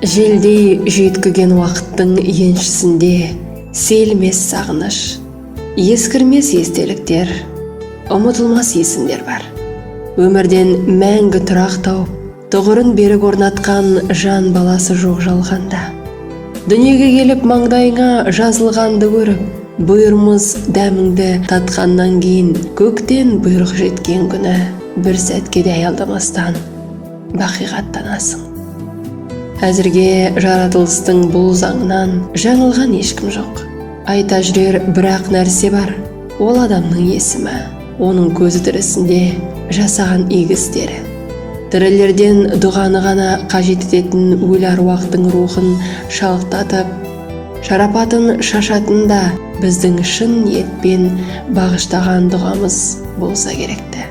Желдей жүйткіген уақыттың еншісінде селмес сағыныш, ескірмес естеліктер, ұмытылмас есімдер бар. Өмірден мәңгі тұрақ тауып, тұғырын берік орнатқан жан баласы жоқ жалғанда. Дүниеге келіп маңдайыңа жазылғанды көріп, бұйырмыз дәміңді татқаннан кейін көктен бұйрық жеткен күні бір сәтке де аялдамастан бақиғаттанасың. Әзірге жаратылыстың бұл заңынан жаңылған ешкім жоқ. Айта жүрер бірақ нәрсе бар, ол адамның есімі, оның көзі тірісінде жасаған игі істері. Тірілерден дұғаны ғана қажет ететін өлі аруақтың рухын шалықтатып, шарапатын шашатында біздің шын ниетпен бағыштаған дұғамыз болса керекті.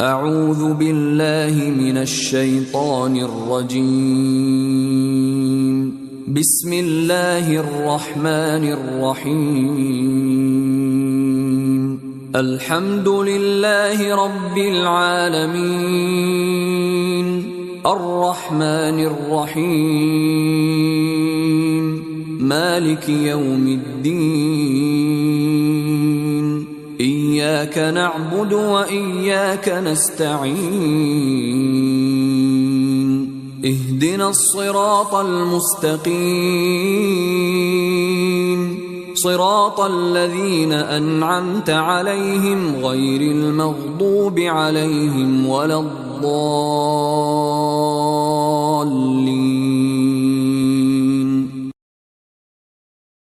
أعوذ بالله من الشيطان الرجيم بسم الله الرحمن الرحيم الحمد لله رب العالمين الرحمن الرحيم مالك يوم الدين إياك نعبد وإياك نستعين اهدنا الصراط المستقيم صراط الذين أنعمت عليهم غير المغضوب عليهم ولا الضالين